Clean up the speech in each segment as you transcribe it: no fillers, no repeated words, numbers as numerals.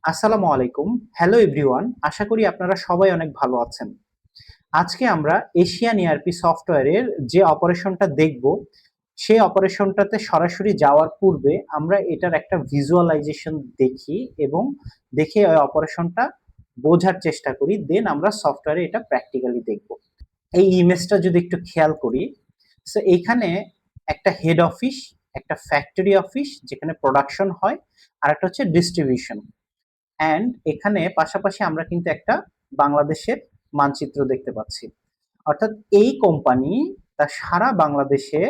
আসসালামু আলাইকুম। Hello everyone. আশা করি আপনারা সবাই অনেক ভালো আছেন। আজকে আমরা এশিয়ান ইআরপি সফটওয়্যারের যে অপারেশনটা দেখব, সেই অপারেশনটাতে সরাসরি যাওয়ার পূর্বে আমরা এটার একটা ভিজুয়ালাইজেশন দেখি এবং দেখে ওই অপারেশনটা বোঝার চেষ্টা করি। দেন আমরা সফটওয়্যারে এটা প্র্যাকটিক্যালি দেখব। এই ইমেজটা যদি একটু খেয়াল করি, সো এইখানে একটা হেড অফিস, একটা ফ্যাক্টরি অফিস যেখানে প্রোডাকশন হয়, আর একটা হচ্ছে ডিস্ট্রিবিউশন। অ্যান্ড এখানে পাশাপাশি আমরা কিন্তু একটা বাংলাদেশের মানচিত্র দেখতে পাচ্ছি। অর্থাৎ এই কোম্পানি তার সারা বাংলাদেশে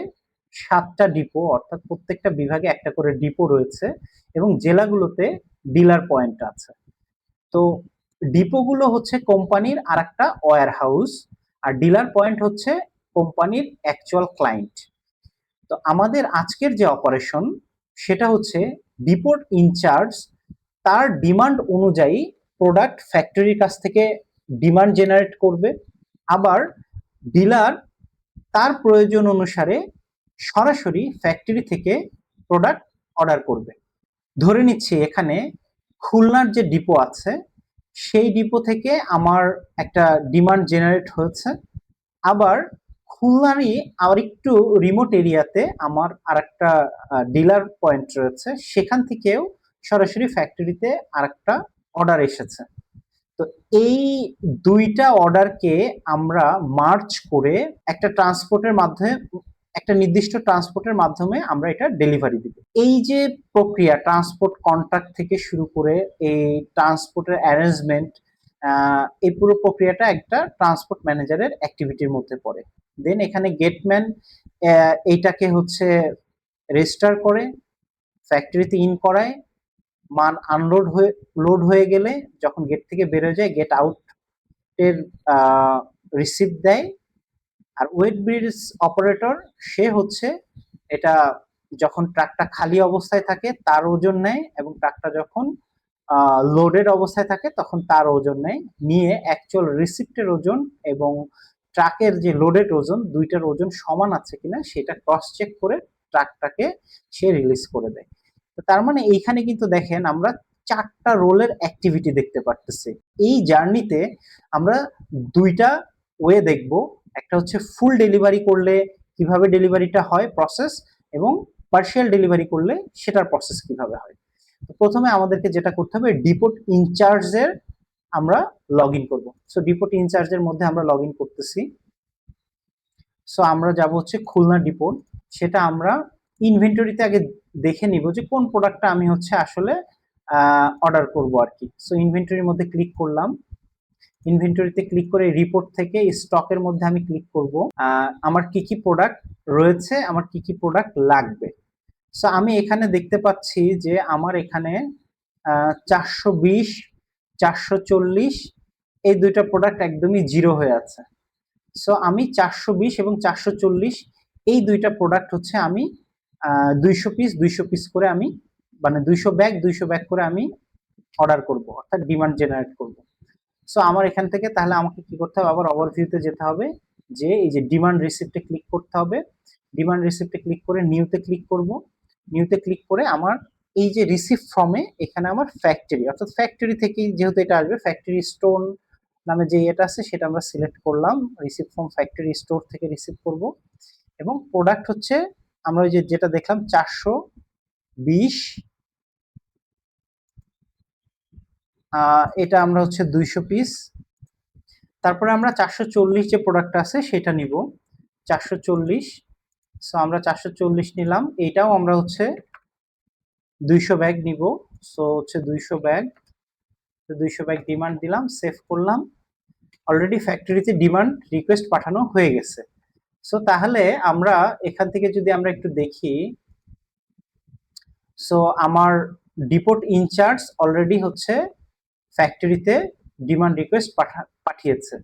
৭টা ডিপো, অর্থাৎ প্রত্যেকটা বিভাগে একটা করে ডিপো রয়েছে এবং জেলাগুলোতে ডিলার পয়েন্ট আছে। তো ডিপোগুলো হচ্ছে কোম্পানির আরেকটা ওয়্যার হাউস, আর ডিলার পয়েন্ট হচ্ছে কোম্পানির অ্যাকচুয়াল ক্লায়েন্ট। তো আমাদের আজকের যে অপারেশন, সেটা হচ্ছে ডিপোর ইনচার্জ তার ডিমান্ড অনুযায়ী প্রোডাক্ট ফ্যাক্টরির কাছ থেকে ডিমান্ড জেনারেট করবে, আবার ডিলার তার প্রয়োজন অনুসারে সরাসরি ফ্যাক্টরি থেকে প্রোডাক্ট অর্ডার করবে। ধরে নিচ্ছি এখানে খুলনার যে ডিপো আছে, সেই ডিপো থেকে আমার একটা ডিমান্ড জেনারেট হয়েছে, আবার খুলনারই আর একটু রিমোট এরিয়াতে আমার আরেকটা ডিলার পয়েন্ট রয়েছে, সেখান থেকেও সরাসরি ফ্যাক্টরিতে আরেকটা অর্ডার এসেছে। তো এই দুইটা অর্ডারকে আমরা মার্চ করে একটা ট্রান্সপোর্টের মাধ্যমে, একটা নির্দিষ্ট ট্রান্সপোর্টের মাধ্যমে আমরা এটা ডেলিভারি দিব। এই যে প্রক্রিয়া, ট্রান্সপোর্ট কন্ট্রাক্ট থেকে শুরু করে এই ট্রান্সপোর্টের অ্যারেঞ্জমেন্ট, এই পুরো প্রক্রিয়াটা একটা ট্রান্সপোর্ট ম্যানেজারের অ্যাক্টিভিটির মধ্যে পড়ে। দেন এখানে গেটম্যান এইটাকে হচ্ছে রেজিস্টার করে, ফ্যাক্টরিতে ইন করায়, মাল আনলোড হয়ে লোড হয়ে গেলে যখন গেট থেকে বের হয়ে যায়, গেট আউট এর রিসিপ্ট দেয়। আর ওয়েট ব্রিজ অপারেটর, সে হচ্ছে এটা যখন ট্রাকটা খালি অবস্থায় থাকে তার ওজন নেয়, এবং ট্রাকটা যখন লোডেড অবস্থায় থাকে তখন তার ওজন নেয়, নিয়ে অ্যাকচুয়াল রিসিপ্টের ওজন এবং ট্রাকের যে লোডেড ওজন, দুইটার ওজন সমান আছে কিনা সেটা ক্রস চেক করে ট্রাকটাকে সে রিলিজ করে দেয়। তো তার মানে এইখানে কিন্তু দেখেন আমরা 4টা রোলের অ্যাক্টিভিটি দেখতে পারতেছি। এই জার্নিতে আমরা দুইটা ওয়ে দেখব, একটা হচ্ছে ফুল ডেলিভারি করলে কিভাবে ডেলিভারিটা হয় প্রসেস, এবং পার্শিয়াল ডেলিভারি করলে সেটার প্রসেস কিভাবে হয়। তো প্রথমে আমাদেরকে যেটা করতে হবে, ডিপোর্ট ইনচার্জের আমরা লগ ইন করবো। সো ডিপোর্ট ইনচার্জের মধ্যে আমরা লগ ইন করতেছি। সো আমরা যাব হচ্ছে খুলনা ডিপোর্ট। সেটা আমরা ইনভেন্টরিতে আগে দেখে নিব যে কোন প্রোডাক্টটা আমি হচ্ছে আসলে অর্ডার করব আর কি। সো ইনভেন্টরির মধ্যে ক্লিক করলাম। ইনভেন্টরিতে ক্লিক করে রিপোর্ট থেকে স্টকের মধ্যে আমি ক্লিক করব, আমার কি কি প্রোডাক্ট রয়েছে, আমার কি কি প্রোডাক্ট লাগবে। সো আমি এখানে দেখতে পাচ্ছি যে আমার এখানে 420, 440 এই দুইটা প্রোডাক্ট একদমই জিরো হয়ে আছে। সো আমি 420 এবং 440 এই দুইটা প্রোডাক্ট হচ্ছে আমি 200 পিস করে আমি, মানে 200 ব্যাগ করে আমি অর্ডার করব, অর্থাৎ ডিমান্ড জেনারেট করব। সো আমার এখান থেকে তাহলে আমাকে কি করতে হবে, আবার ওভারভিউতে যেতে হবে, যে এই যে ডিমান্ড রিসিপ্টে ক্লিক করতে হবে। ডিমান্ড রিসিপ্টে ক্লিক করে নিউতে ক্লিক করব। নিউতে ক্লিক করে আমার এই যে রিসিপ্ট ফর্মে এখানে আমার ফ্যাক্টরি, অর্থাৎ ফ্যাক্টরি থেকেই যেহেতু এটা আসবে, ফ্যাক্টরি স্টোন নামে যে এটা আছে সেটা আমরা সিলেক্ট করলাম। রিসিপ্ট ফর্ম ফ্যাক্টরি স্টোর থেকে রিসিভ করব, এবং প্রোডাক্ট হচ্ছে আমরা ওই যে যেটা দেখলাম 420, এটা আমরা হচ্ছে 200 পিস। তারপরে আমরা 440 যে প্রোডাক্ট আছে সেটা নিব, 440। সো আমরা 440 নিলাম, এইটাও আমরা হচ্ছে 200 ব্যাগ নিব। সো হচ্ছে 200 ব্যাগ। তো 200 ব্যাগ ডিমান্ড দিলাম, সেভ করলাম। অলরেডি ফ্যাক্টরিতে ডিমান্ড রিকোয়েস্ট পাঠানো হয়ে গেছে। সো তাহলে আমরা এখান থেকে যদি আমরা একটু দেখি, সো আমার ডিপোর্ট ইনচার্জ অলরেডি হচ্ছে ফ্যাক্টরিতে ডিমান্ড রিকোয়েস্ট পাঠিয়েছে।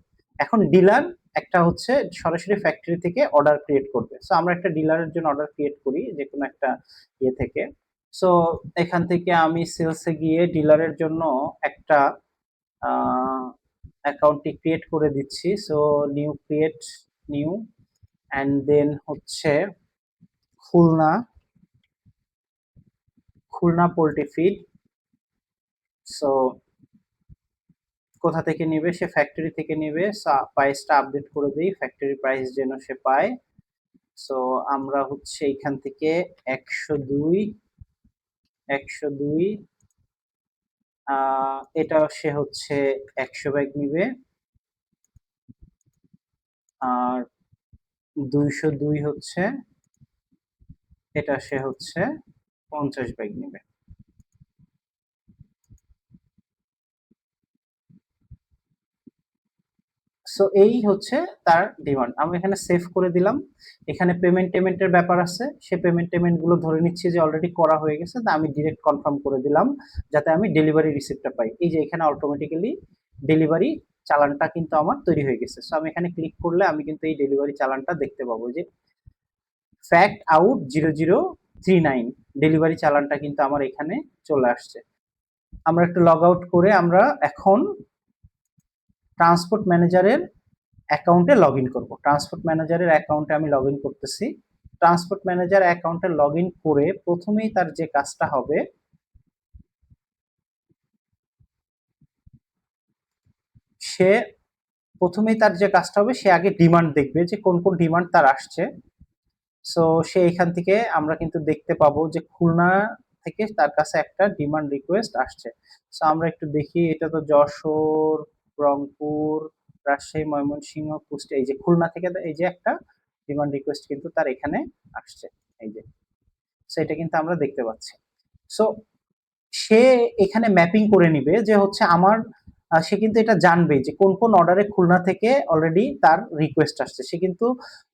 এখন ডিলার একটা হচ্ছে সরাসরি ফ্যাক্টরি থেকে অর্ডার ক্রিয়েট করবে। সো আমরা একটা ডিলারের জন্য অর্ডার ক্রিয়েট করি যে কোনো একটা ইয়ে থেকে। সো এখান থেকে আমি সেলসে গিয়ে ডিলারের জন্য একটা অ্যাকাউন্টটি ক্রিয়েট করে দিচ্ছি। So new create, new, and then হচ্ছে Khulna, Khulna poultry feed. So কোথা থেকে নেবে, সে ফ্যাক্টরি থেকে নেবে। প্রাইসটা আপডেট করে দিই, ফ্যাক্টরি প্রাইস যেন সে পায়। সো আমরা হচ্ছে এখান থেকে 102 এটা সে হচ্ছে 100 ব্যাগ নিবে, আর 202 হচ্ছে এটা সে হচ্ছে 50 ব্যাগ নিবে। সো এই হচ্ছে তার ডিমান্ড। আমি এখানে সেভ করে দিলাম। এখানে পেমেন্টের ব্যাপার আছে, সে পেমেন্ট গুলো ধরে নিচ্ছি যে অলরেডি করা হয়ে গেছে, তা আমি ডিরেক্ট কনফার্ম করে দিলাম যাতে আমি ডেলিভারি রিসিপ্টটা পাই। এই যে এখানে অটোমেটিক্যালি ডেলিভারি চালানটা কিন্তু আমার তৈরি হয়ে গেছে। সো আমি এখানে ক্লিক করলে আমি কিন্তু এই ডেলিভারি চালানটা দেখতে পাবো যে ফ্যাক্ট আউট 0039 ডেলিভারি চালানটা কিন্তু আমার এখানে চলে আসছে। আমরা একটু লগ আউট করে আমরা এখন ট্রান্সপোর্ট ম্যানেজারের অ্যাকাউন্টে লগ ইন করবো। ট্রান্সপোর্ট ম্যানেজারের অ্যাকাউন্টে আমি লগ ইন করতেছি। ট্রান্সপোর্ট ম্যানেজার অ্যাকাউন্টে লগ ইন করে প্রথমেই তার যে কাজটা হবে, সে সে আগে ডিমান্ড দেখবে যে কোন কোন ডিমান্ড তার আসছে। সো সে এখান থেকে আমরা কিন্তু দেখতে পাবো যে খুলনা থেকে তার কাছে একটা ডিমান্ড রিকোয়েস্ট আসছে। সো আমরা একটু দেখি, এটা তো যশোর, রংপুর, রাজশাহী, ময়মনসিংহ, কুষ্টিয়া, এই যে খুলনা থেকে এই যে একটা ডিমান্ড রিকোয়েস্ট কিন্তু তার এখানে আসছে, এই যে। সো এটা কিন্তু আমরা দেখতে পাচ্ছি। সো সে এখানে ম্যাপিং করে নিবে যে হচ্ছে আমার সে কিন্তু এটা জানবে যে কোন কোন অর্ডারে খুলনা থেকে অলরেডি তার রিকোয়েস্ট আসছে। সে কিন্তু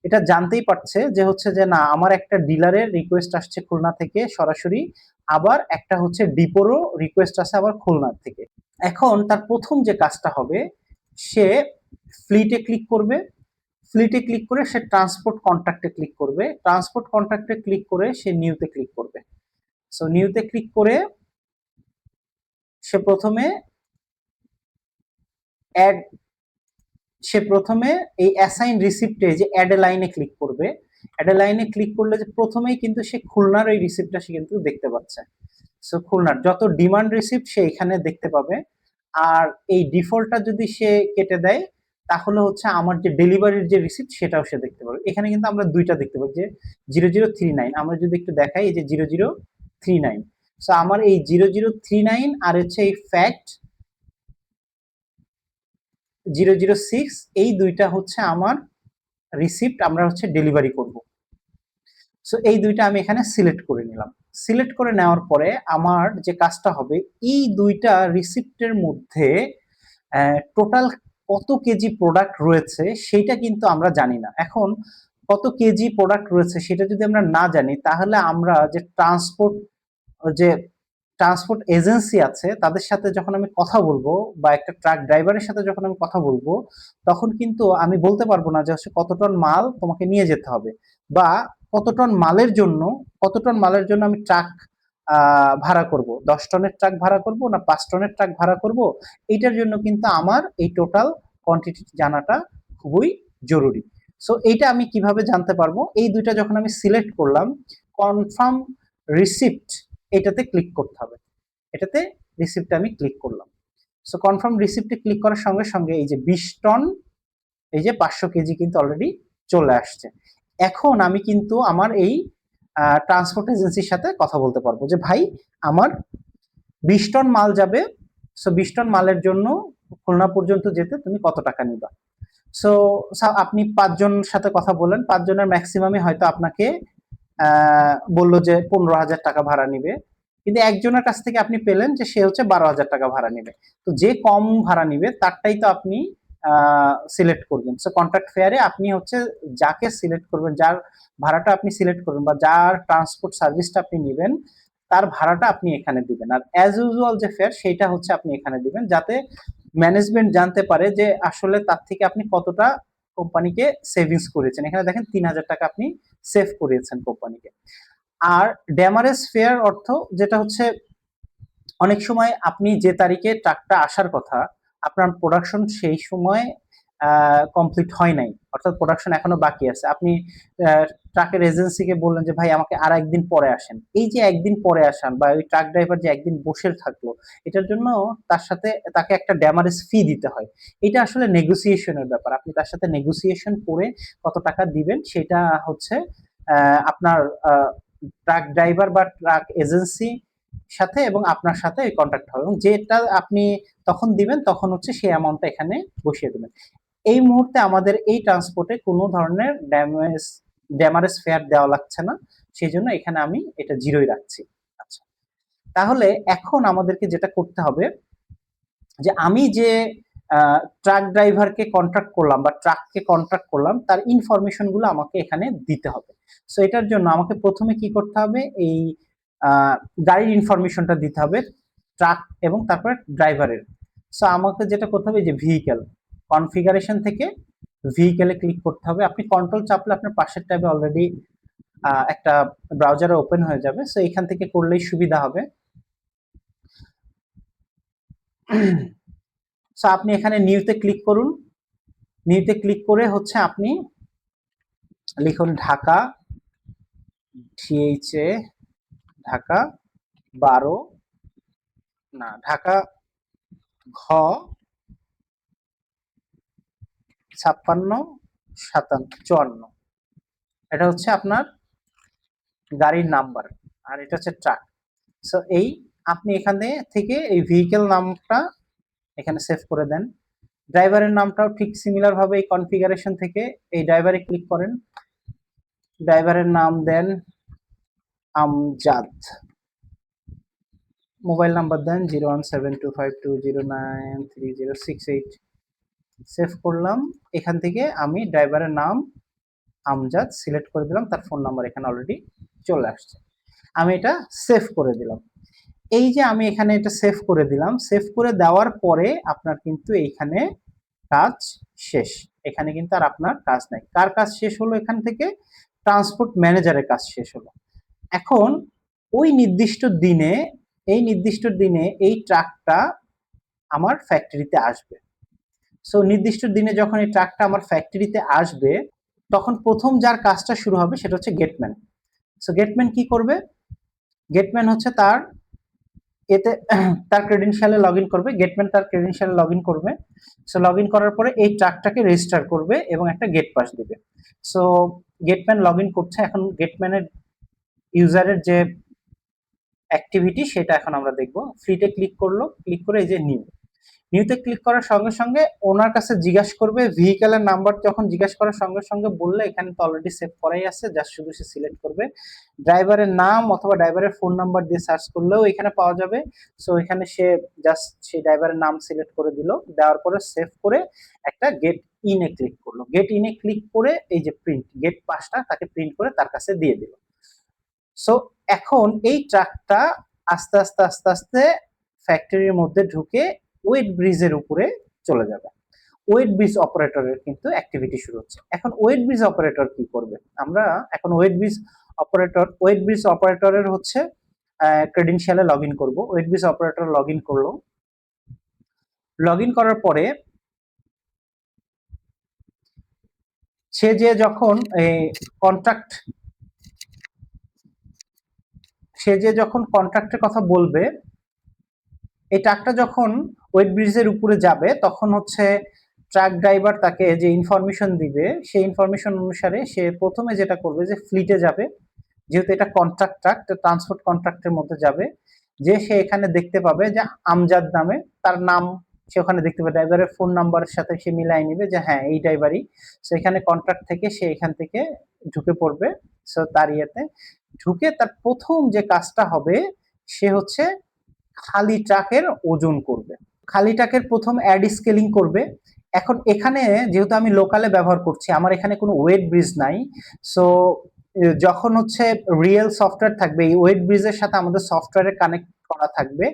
এটা জানতেই পারছে যে হচ্ছে যে না, আমার একটা ডিলারের রিকোয়েস্ট আসছে খুলনা থেকে সরাসরি, আবার একটা হচ্ছে ডিপোরও রিকোয়েস্ট আসছে আবার খুলনা থেকে। এখন তার প্রথম যে কাজটা হবে, সে ফ্লিটে ক্লিক করবে। ফ্লিটে ক্লিক করে সে ট্রান্সপোর্ট কন্ট্রাক্টে ক্লিক করবে। ট্রান্সপোর্ট কন্ট্রাক্টে ক্লিক করে সে নিউতে ক্লিক করবে। সো নিউতে ক্লিক করে সে প্রথমে অ্যাড সে প্রথমে এই অ্যাসাইন রিসিপ্টে যে অ্যাড এ লাইনে ক্লিক করবে। অ্যাড এ লাইনে ক্লিক করলে যে প্রথমেই কিন্তু সে খুলনার ওই রিসিপ্টটা সে কিন্তু দেখতে পাচ্ছে। সো খুলনার যত ডিমান্ড রিসিপ্ট সে এখানে দেখতে পাবে। আর এই ডিফল্টটা যদি সে কেটে দেয় তাহলে হচ্ছে আমার যে ডেলিভারির যে রিসিপ্ট সেটাও সে দেখতে পাবে। এখানে কিন্তু আমরা দুইটা দেখতে পাবো যে 0039, আমরা যদি একটু দেখাই এই যে 0039। সো আমার এই 0039 আর হচ্ছে এই ফ্যাক্ট 006, এই দুইটা হচ্ছে আমার রিসিপ্ট, আমরা হচ্ছে ডেলিভারি করব। সো এই দুইটা আমি এখানে সিলেক্ট করে নিলাম। সিলেক্ট করে নেওয়ার পরে আমার যে কাজটা হবে, এই দুইটা রিসিপ্টের মধ্যে টোটাল কত কেজি প্রোডাক্ট রয়েছে সেটা কিন্তু আমরা জানি না। এখন কত কেজি প্রোডাক্ট রয়েছে সেটা যদি আমরা না জানি, তাহলে আমরা যে ট্রান্সপোর্ট এজেন্সি আছে তাদের সাথে যখন আমি কথা বলবো, বা একটা ট্রাক ড্রাইভারের সাথে যখন আমি কথা বলবো, তখন কিন্তু আমি বলতে পারবো না যে হচ্ছে কত টন মাল তোমাকে নিয়ে যেতে হবে, বা কত টন মালের জন্য আমি ট্রাক ভাড়া করব, 10 টনের ট্রাক ভাড়া করব না 5 টনের ট্রাক ভাড়া করব। এইটার জন্য কিন্তু আমার এই টোটাল কোয়ান্টিটি জানাটা খুবই জরুরি। সো এইটা আমি কিভাবে জানতে পারবো? এই দুইটা যখন আমি সিলেক্ট করলাম, কনফার্ম রিসিপ্ট এটাতে ক্লিক করতে হবে। এটাতে রিসিপ্টে আমি ক্লিক করলাম। সো কনফার্ম রিসিপ্টে ক্লিক করার সঙ্গে সঙ্গে এই যে 20 টন, এই যে 500 কেজি কিন্তু অলরেডি চলে আসছে। এখন আমি কিন্তু আমার এই ট্রান্সপোর্ট এজেন্সির সাথে কথা বলতে পারবো যে ভাই, আমার 20 টন মাল যাবে। সো 20 টন মালের জন্য খুলনা পর্যন্ত যেতে তুমি কত টাকা নিবা? সো আপনি 5 জন সাথে কথা বলেন, 5 জনের ম্যাক্সিমামে হয়তো আপনাকে বললো যে 15,000 টাকা ভাড়া নিবে, কিন্তু একজনের কাছ থেকে আপনি পেলেন যে সে হচ্ছে 12,000 টাকা ভাড়া নিবে। তো যে কম ভাড়া নিবে তারটাই তো আপনি সিলেক্ট করবেন। সো কন্ট্রাক্ট ফেয়ারে আপনি হচ্ছে যাকে সিলেক্ট করবেন, যার ভাড়াটা আপনি সিলেক্ট করবেন, বা যার ট্রান্সপোর্ট সার্ভিসটা আপনি নেবেন, তার ভাড়াটা আপনি এখানে দিবেন। আর অ্যাজ ইউজুয়াল যে ফেয়ার সেইটা হচ্ছে আপনি এখানে দিবেন, যাতে ম্যানেজমেন্ট জানতে পারে যে আসলে তার থেকে আপনি কতটা কোম্পানিকে সেভিংস করেছেন। এখানে দেখেন 3,000 টাকা আপনি সেভ করেছেন কোম্পানিকে। আর ড্যামারেজ ফেয়ার অর্থ যেটা হচ্ছে, অনেক সময় আপনি যে তারিখে ট্রাকটা আসার কথা, আপনার প্রোডাকশন সেই সময় কমপ্লিট হয় নাই, অর্থাৎ প্রোডাকশন এখনো বাকি আছে। আপনি ট্রাকের এজেন্সিকে বললেন যে ভাই আমাকে আর একদিন পরে আসেন, এই যে একদিন পরে আসান বা ওই ট্রাক ড্রাইভার যে একদিন বসে থাকলো, এটার জন্য তাকে একটা ড্যামারেজ ফি দিতে হয়। এটা আসলে নেগোসিয়েশনের ব্যাপার, আপনি তার সাথে নেগোসিয়েশন করে কত টাকা দিবেন সেটা হচ্ছে আপনার ট্রাক ড্রাইভার বা ট্রাক এজেন্সি সাথে এবং আপনার সাথে কন্ট্যাক্ট হবে, এবং যেটা আপনি তখন দিবেন তখন হচ্ছে সেই অ্যামাউন্টটা এখানে বসিয়ে দেবেন। এই মুহূর্তে আমাদের এই ট্রান্সপোর্টে কোনো ধরনের ড্যামারেজ ফেয়ার দেওয়া লাগছে না, সেই জন্য এখানে আমি এটা জিরোই রাখছি। আচ্ছা, তাহলে এখন আমাদেরকে যেটা করতে হবে যে আমি যে ট্রাক ড্রাইভারকে কন্ট্রাক্ট করলাম বা ট্রাককে কন্ট্রাক্ট করলাম তার ইনফরমেশন গুলো আমাকে এখানে দিতে হবে। সো এটার জন্য আমাকে প্রথমে কি করতে হবে, এই গাড়ির ইনফরমেশনটা দিতে হবে ট্রাক এবং তারপরে ড্রাইভারের। সো আমাকে যেটা করতে হবে যে ভেহিকেল কনফিগারেশন থেকে ভেহিকেলে ক্লিক করতে হবে। আপনি কন্ট্রোল চাপলে আপনার পাশের ট্যাবে অলরেডি একটা ব্রাউজারে ওপেন হয়ে যাবে, সো এখান থেকে করলেই সুবিধা হবে। সো আপনি এখানে নিউতে ক্লিক করুন, নিউতে ক্লিক করে হচ্ছে আপনি লিখুন ঢাকা, THA ঢাকা 12 না ঢাকা ঘ 56 57 54, এটা হচ্ছে আপনার গাড়ির নাম্বার আর এটা হচ্ছে ট্রাক। সো এই আপনি এখানে থেকে এই ভেহিকেল নামটা এখানে সেভ করে দেন। ড্রাইভারের নামটাও ঠিক সিমিলার ভাবে এই কনফিগারেশন থেকে এই ড্রাইভারে ক্লিক করেন, ড্রাইভারের নাম দেন আমজাদ, মোবাইল নাম্বার দেন 0172520930688, সেভ করলাম। এখান থেকে আমি ড্রাইভারের নাম আমজাদ সিলেক্ট করে দিলাম, তার ফোন নাম্বার এখানে অলরেডি চলে আসছে, আমি এটা সেভ করে দিলাম। এই যে আমি এখানে এটা সেভ করে দিলাম, সেভ করে দেওয়ার পরে আপনার কিন্তু এইখানে কাজ শেষ, এখানে কিন্তু আর আপনার কাজ নাই। কার কাজ শেষ হলো, এখান থেকে ট্রান্সপোর্ট ম্যানেজারের কাজ শেষ হলো। এখন ওই নির্দিষ্ট দিনে এই ট্রাকটা আমার ফ্যাক্টরিতে আসবে। সো নির্দিষ্ট দিনে যখন এই ট্রাকটা আমার ফ্যাক্টরিতে আসবে তখন প্রথম যার কাজটা শুরু হবে সেটা হচ্ছে গেটম্যান। সো গেটম্যান কি করবে, গেটম্যান হচ্ছে তার ক্রেডেনশিয়ালে লগ ইন করবে, গেটম্যান তার ক্রেডেনশিয়ালে লগ ইন করবে। সো লগ ইন করার পরে এই ট্রাকটাকে রেজিস্টার করবে এবং একটা গেট পাস দিবে। সো গেটম্যান লগ ইন করছে, এখন গেটম্যানের ইউজারের যে অ্যাক্টিভিটি সেটা এখন আমরা দেখব। ফ্রিতে ক্লিক করলো, ক্লিক করে এই যে নিউতে ক্লিক করার সঙ্গে সঙ্গে ওনার কাছে জিজ্ঞাসা করবে ভেহিকেলের নাম্বার, যখন জিজ্ঞাসা করার সঙ্গে সঙ্গে বললে এখানে তো অলরেডি সেভ করাই আছে, জাস্ট শুধু সে সিলেক্ট করবে। ড্রাইভারের নাম অথবা ড্রাইভারের ফোন নাম্বার দিয়ে সার্চ করলেও এখানে পাওয়া যাবে। সো এখানে সে জাস্ট সেই ড্রাইভারের নাম সিলেক্ট করে দিল, দেওয়ার পরে সেভ করে একটা গেট ইনে ক্লিক করলো, গেট ইনে ক্লিক করে এই যে প্রিন্ট গেট পাসটা তাকে প্রিন্ট করে তার কাছে দিয়ে দিল। সো এখন এই ট্রাকটা আস্তে আস্তে আস্তে আস্তে ফ্যাক্টরির মধ্যে ঢুকে ওয়েট ব্রিজের উপরে চলে যাবে। ওয়েট ব্রিজ অপারেটরের কিন্তু অ্যাক্টিভিটি শুরু হচ্ছে। এখন ওয়েট ব্রিজ অপারেটর কি করবে, আমরা এখন ওয়েট ব্রিজ অপারেটরের হচ্ছে ক্রেডেনশিয়ালে লগ ইন করবো। Weighbridge operator log in করলো, লগ ইন করার পরে সে যে যখন কন্ট্রাক্টের কথা বলবে, এই ট্রাকটা যখন ওয়েট ব্রিজের উপরে যাবে তখন হচ্ছে ট্রাক ড্রাইভার তাকে যে ইনফরমেশন দিবে সেই ইনফরমেশন অনুসারে সে প্রথমে যেটা করবে যে ফ্লিটে যাবে, যেহেতু এটা কন্ট্রাক্ট ট্রাক, ট্রান্সপোর্ট কন্ট্রাক্টের মধ্যে যাবে, যে সে এখানে দেখতে পাবে যে আমজাদ নামে তার নাম, সে ওখানে দেখতে পাবে ড্রাইভারের ফোন নাম্বারের সাথে সে মিলাই নিবে যে হ্যাঁ এই ড্রাইভারই। সো এখানে কন্ট্রাক্ট থেকে সে এখান থেকে ঢুকে পড়বে। সো তার ইয়েতে ঢুকে তার প্রথম যে কাজটা হবে সে হচ্ছে খালি ট্রাকের ওজন করবে, খালি ট্রাকের প্রথম অ্যাড স্কেলিং করবে। এখন এখানে যেহেতু আমি লোকালে ব্যবহার করছি, আমার এখানে কোনো ওয়েট ব্রিজ নাই, সো যখন হচ্ছে রিয়েল সফটওয়্যার থাকবে এই ওয়েট ব্রিজের সাথে আমাদের সফটওয়্যারে কানেক্ট করা থাকবে।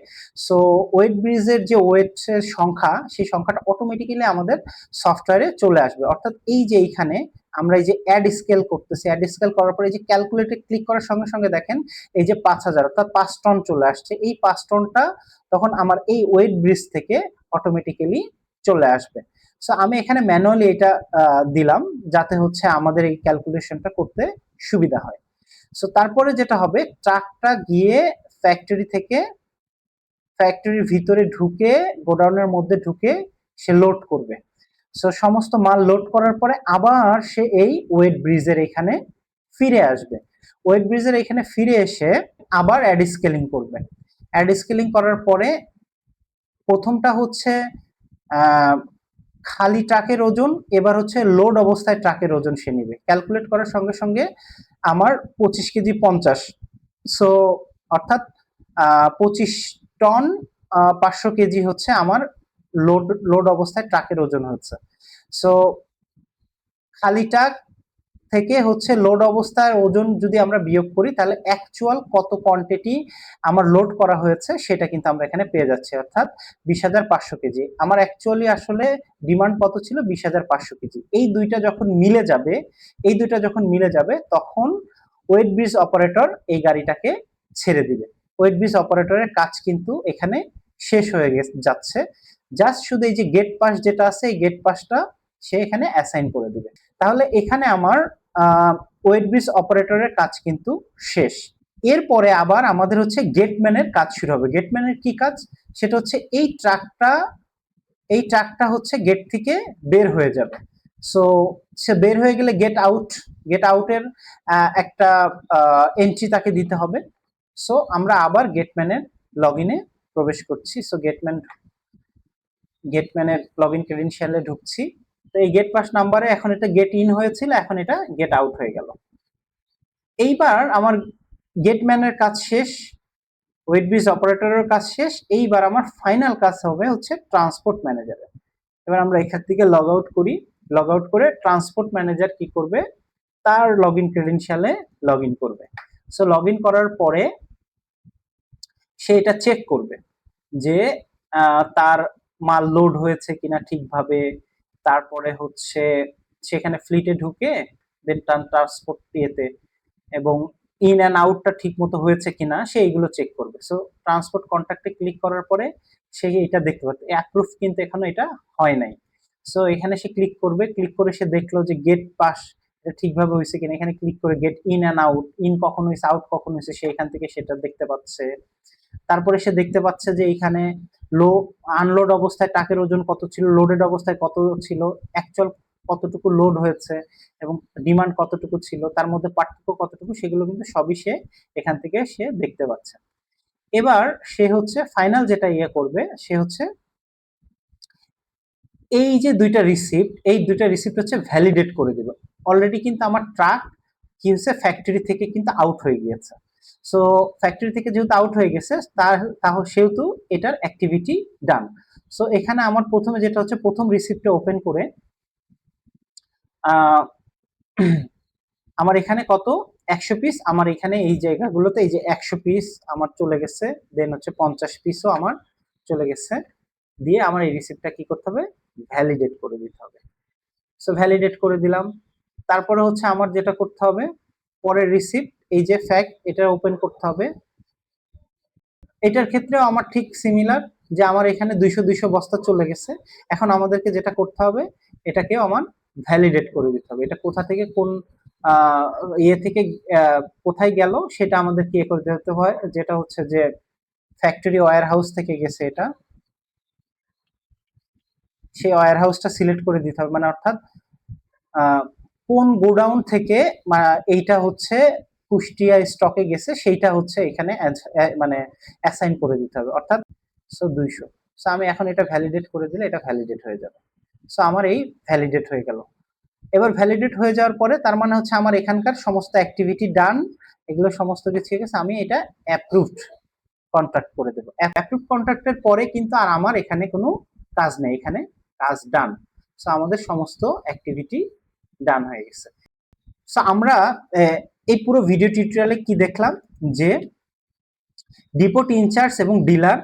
সো ওয়েট ব্রিজের যে ওয়েটের সংখ্যা সেই সংখ্যাটা অটোমেটিক্যালি আমাদের সফটওয়্যারে চলে আসবে। অর্থাৎ এই যে এইখানে আমরা এই যে অ্যাড স্কেল করতেছি, অ্যাড স্কেল করার পরে এই যে ক্যালকুলেটে ক্লিক করার সঙ্গে সঙ্গে দেখেন এই যে 5000 অর্থাৎ 5 টন চলে আসছে। এই 5 টনটা তখন আমার এই ওয়েট ব্রিজ থেকে অটোমেটিক্যালি চলে আসবে। সো আমি এখানে ম্যানুয়ালি এটা দিলাম যাতে হচ্ছে আমাদের এই ক্যালকুলেশনটা করতে সুবিধা হয়। সো তারপরে যেটা হবে, ট্রাকটা গিয়ে ফ্যাক্টরির ভিতরে ঢুকে, গোডাউনের মধ্যে ঢুকে সে লোড করবে। সো সমস্ত মাল লোড করার পরে আবার সে এই ওয়েট ব্রিজের এখানে ফিরে আসবে। ওয়েট ব্রিজের এখানে ফিরে এসে আবার অ্যাড স্কেলিং করবে। অ্যাড স্কেলিং করার পরে প্রথমটা হচ্ছে খালি ট্রাকের ওজন, এবার হচ্ছে লোড অবস্থায় ট্রাকের ওজন সে নেবে। ক্যালকুলেট করার সঙ্গে সঙ্গে আমার 25 কেজি 50, সো অর্থাৎ 25 টন 500 কেজি হচ্ছে আমার লোড অবস্থায় ট্রাকের ওজন হচ্ছে। সো খালি ট্রাক থেকে হচ্ছে লোড অবস্থার ওজন যদি আমরা বিয়োগ করি তাহলে অ্যাকচুয়াল কত কোয়ান্টিটি আমার লোড করা হয়েছে সেটা কিন্তু আমরা এখানে পেয়ে যাচ্ছি, অর্থাৎ 20,500 কেজি। আমার অ্যাকচুয়ালি আসলে ডিমান্ড কত ছিল? 20,500 কেজি। এই দুইটা যখন মিলে যাবে তখন ওয়েট ব্রিজ অপারেটর এই গাড়িটাকে ছেড়ে দিবে। ওয়েট ব্রিজ অপারেটরের কাজ কিন্তু এখানে শেষ হয়ে যাচ্ছে। জাস্ট শুধু এই যে গেট পাস যেটা আছে, এই গেট পাসটা সে এখানে অ্যাসাইন করে দিবে। তাহলে এখানে আমার ওয়েট ব্রিজ অপারেটরের কাজ কিন্তু শেষ। এরপরে আবার আমাদের হচ্ছে গেটম্যানের কাজ শুরু হবে। গেটম্যানের কি কাজ? সেটা হচ্ছে এই ট্রাকটা হচ্ছে গেট থেকে বের হয়ে যাবে। সো সে বের হয়ে গেলে গেট আউটের একটা এন্ট্রি তাকে দিতে হবে। সো আমরা আবার গেটম্যানের লগইনে প্রবেশ করছি। সো গেটম্যানের লগইন ক্রেডেনশিয়ালে ঢুকছি। তো এই গেট পাস নাম্বারে এখন এটা গেট ইন হয়েছিল, এখন এটা গেট আউট হয়ে গেল। এইবার আমার গেটম্যানের কাজ শেষ, ওয়েট ব্রিজ অপারেটরের কাজ শেষ। এইবার আমার ফাইনাল কাজ হবে হচ্ছে ট্রান্সপোর্ট ম্যানেজারের। এবার আমরা এখান থেকে লগ আউট করে ট্রান্সপোর্ট ম্যানেজার কি করবে? তার লগইন ক্রেডেনশিয়ালে লগ ইন করবে। সো লগ ইন করার পরে সে এটা চেক করবে যে তার মাল লোড হয়েছে কিনা ঠিকভাবে। তারপরে হচ্ছে সেখানে ফ্লিটে ঢুকে দেন ট্রান্সপোর্ট ইয়েতে এবং ইন অ্যান্ড আউটটা ঠিক মতো হয়েছে কিনা সে এইগুলো চেক করবে। সো ট্রান্সপোর্ট কন্ট্রাক্টে ক্লিক করার পরে সে এটা দেখতে পাচ্ছে অ্যাপ্রুভ কিন্তু এখনো এটা হয় নাই। সো এখানে সে ক্লিক করে সে দেখলো যে গেট পাস ঠিকভাবে হয়েছে কিনা। এখানে ক্লিক করে get in and out, in কখন হয়েছে আউট কখন হয়েছে সে এখান থেকে সেটা দেখতে পাচ্ছে। তারপরে সে দেখতে পাচ্ছে যে এখানে আনলোড অবস্থায় ট্রাকের ওজন কত ছিল, লোডেড অবস্থায় কত ছিল, অ্যাকচুয়াল কতটুকু লোড হয়েছে এবং ডিমান্ড কতটুকু ছিল, তার মধ্যে পার্থক্য কতটুকু, সেগুলো কিন্তু সবই সে এখান থেকে সে দেখতে পাচ্ছে। এবার সে হচ্ছে ফাইনাল যেটা করবে, সে হচ্ছে এই যে এই দুইটা রিসিপ্ট হচ্ছে ভ্যালিডেট করে দেবে। অলরেডি কিন্তু আমার ট্রাক কি হচ্ছে, ফ্যাক্টরি থেকে কিন্তু আউট হয়ে গিয়েছে। সো ফ্যাক্টরি থেকে যেহেতু আউট হয়ে গেছে তাহলে সেহেতু এটার অ্যাক্টিভিটি ডান। সো এখানে আমার প্রথমে যেটা হচ্ছে, প্রথম রিসিপ্টটা ওপেন করে আমার এখানে কত 100 পিস, আমার এখানে এই জায়গাগুলোতে এই যে 100 পিস আমার চলে গেছে, দেন হচ্ছে 50 পিসও আমার চলে গেছে। দিয়ে আমার এই রিসিপ্টটা কি করতে হবে? ভ্যালিডেট করে দিতে হবে। সো ভ্যালিডেট করে দিলাম। তারপরে হচ্ছে আমার যেটা করতে হবে, পরের রিসিপ্ট এই যে ফ্যাক্ট, এটা ওপেন করতে হবে। এটার ক্ষেত্রেও আমার ঠিক সিমিলার, যে আমার এখানে 200 বস্তা চলে গেছে। এখন আমাদেরকে যেটা করতে হবে, এটাকেও আমার ভ্যালিডেট করে দিতে হবে। এটা কোথা থেকে কোন ইয়ে থেকে কোথায় গেল সেটা আমাদেরকে ইয়ে করে দিতে হয়, যেটা হচ্ছে যে ফ্যাক্টরি ওয়্যার হাউস থেকে গেছে এটা, সেই ওয়্যার হাউসটা সিলেক্ট করে দিতে হবে। মানে অর্থাৎ কোন গোডাউন থেকে এইটা হচ্ছে কুষ্টিয়া স্টকে গেছে সেইটা হচ্ছে এখানে মানে অ্যাসাইন করে দিতে হবে, অর্থাৎ 200। সো আমি এখন এটা ভ্যালিডেট করে দিলে এটা ভ্যালিডেট হয়ে যাবে। সো আমার এই ভ্যালিডেট হয়ে গেল। এবার ভ্যালিডেট হয়ে যাওয়ার পরে তার মানে হচ্ছে আমার এখানকার সমস্ত অ্যাক্টিভিটি ডান, এগুলো সমস্ত কিছু ঠিক আছে। আমি এটা অ্যাপ্রুভড কন্ট্রাক্ট করে দেবো। অ্যাপ্রুভড কন্ট্রাক্টের পরে কিন্তু আর আমার এখানে কোনো কাজ নেই, এখানে কাজ ডান। সো আমাদের সমস্ত অ্যাক্টিভিটি ডান হয়ে গেছে। সো আমরা এই পুরো ভিডিও টিউটোরিয়ালে কি দেখলাম, যে ডিপোট ইনচার্জ এবং ডিলার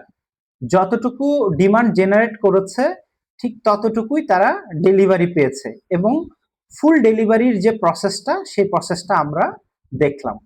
যতটুকু ডিমান্ড জেনারেট করেছে ঠিক ততটুকুই তারা ডেলিভারি পেয়েছে এবং ফুল ডেলিভারির যে প্রসেসটা, সেই প্রসেসটা আমরা দেখলাম।